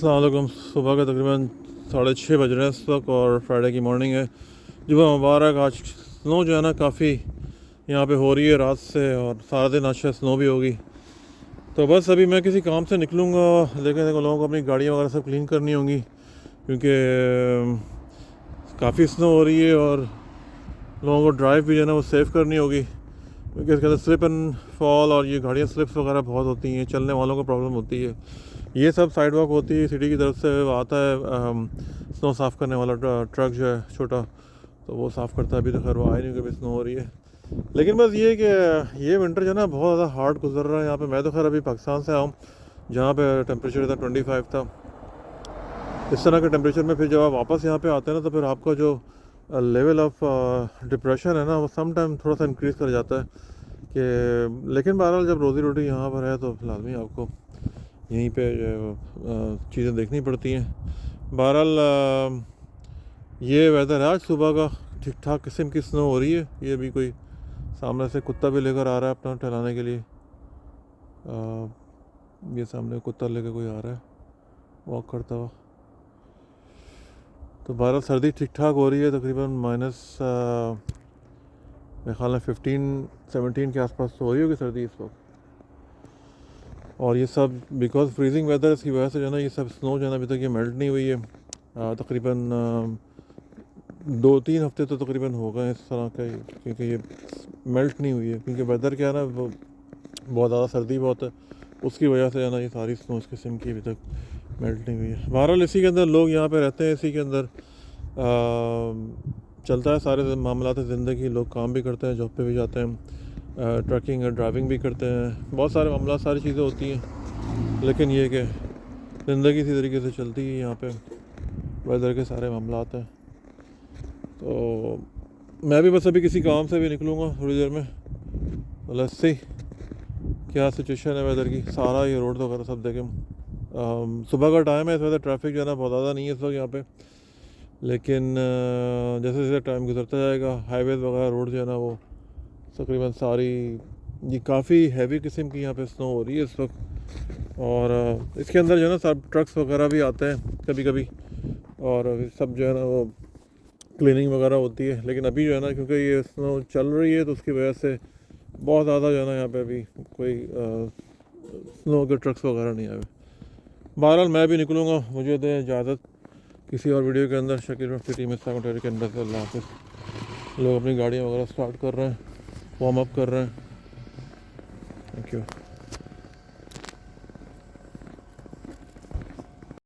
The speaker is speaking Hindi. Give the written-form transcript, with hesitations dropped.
अस्सलाम वालेकुम। सुबह के तकरीबन 6:30 बज रहे हैं इस वक्त और फ्राइडे की मॉर्निंग है। जुम्मा मुबारक। आज स्नो जो है ना काफ़ी यहाँ पे हो रही है रात से, और सारा दिन आज स्नो भी होगी। तो बस अभी मैं किसी काम से निकलूँगा, लेकिन देखो लोगों को अपनी गाड़ियाँ वगैरह सब क्लीन करनी होंगी, क्योंकि काफ़ी स्नो हो रही है और लोगों को ड्राइव भी जो है ना वो सेफ़ करनी होगी, क्योंकि इसके अंदर स्लिप एंड फॉल और ये गाड़ियाँ स्लिप्स वगैरह बहुत होती हैं, चलने वालों को प्रॉब्लम होती है। ये सब साइड वॉक होती है, सिटी की तरफ से आता है स्नो साफ़ करने वाला ट्रक जो है छोटा, तो वो साफ़ करता है। अभी तो खैर वो आए नहीं क्योंकि स्नो हो रही है। लेकिन बस ये कि ये विंटर जो है ना बहुत ज़्यादा हार्ड गुजर रहा है यहाँ पे। मैं तो खैर अभी पाकिस्तान से आया हूँ, जहाँ पे टेम्परेचर था 25 था। इस तरह के टेम्परेचर में फिर जब आप वापस यहाँ पे आते हैं ना, तो फिर आपका जो लेवल ऑफ डिप्रेशन है ना वो सम टाइम थोड़ा सा इंक्रीज़ कर जाता है कि। लेकिन बहरहाल जब रोज़ी रोटी यहाँ पर है तो लाजमी आपको यहीं पे चीज़ें देखनी पड़ती हैं। बहरहाल ये वेदर है आज सुबह का, ठीक ठाक किस्म की स्नो हो रही है। ये भी कोई सामने से कुत्ता भी लेकर आ रहा है अपना टहलाने के लिए। ये सामने कुत्ता लेकर कोई आ रहा है वॉक करता हुआ। तो बहरहाल सर्दी ठीक ठाक हो रही है, तकरीबन माइनस मेरे ख्याल में 15-17 के आसपास तो हो रही होगी सर्दी इस वक्त। और ये सब बिकॉज फ्रीजिंग वेदर, इसकी वजह से जो है ना ये सब स्नो जो है ना अभी तक ये मेल्ट नहीं हुई है। तकरीबन 2-3 हफ्ते तो तकरीबन हो गए इस तरह का, क्योंकि ये मेल्ट नहीं हुई है, क्योंकि वेदर क्या है ना वो बहुत ज़्यादा सर्दी बहुत है, उसकी वजह से जो है ना ये सारी स्नो इस किस्म की अभी तक मेल्ट नहीं हुई है। बहरहाल इसी के अंदर लोग यहाँ पे रहते हैं, इसी के अंदर चलता है सारे मामलात ज़िंदगी। लोग काम भी करते हैं, जॉब पे भी जाते हैं, ट्रकिंग ड्राइविंग भी करते हैं, बहुत सारे मामला सारी चीज़ें होती हैं। लेकिन ये कि ज़िंदगी इसी तरीके से चलती है यहाँ पे, वेदर के सारे मामलात हैं। तो मैं भी बस अभी किसी काम से भी निकलूँगा थोड़ी देर में। लेट्स सी क्या सिचुएशन है वेदर की। सारा ये रोड वगैरह सब देखें, सुबह का टाइम है, इस वजह से ट्रैफिक जो है ना बहुत ज़्यादा नहीं है इस वक्त यहाँ पे। लेकिन जैसे जैसे टाइम गुजरता जाएगा हाईवेज़ वगैरह रोड जो है ना वो तकरीबन सारी ये काफ़ी हैवी किस्म की यहाँ पे स्नो हो रही है इस वक्त। और इसके अंदर जो है ना सब ट्रक्स वगैरह भी आते हैं कभी कभी, और सब जो है ना वो क्लीनिंग वगैरह होती है। लेकिन अभी जो है ना क्योंकि ये स्नो चल रही है तो उसकी वजह से बहुत ज़्यादा जो है ना यहाँ पे अभी कोई स्नो के ट्रक्स वगैरह नहीं आए। बहरहाल मैं भी निकलूँगा, मुझे दें इजाज़त। किसी और वीडियो के अंदर शकील सिटी में के अंदर। अल्लाह हाफ़िज़। लोग अपनी गाड़ियाँ वगैरह स्टार्ट कर रहे हैं, वार्म अप कर रहे हैं। Thank you.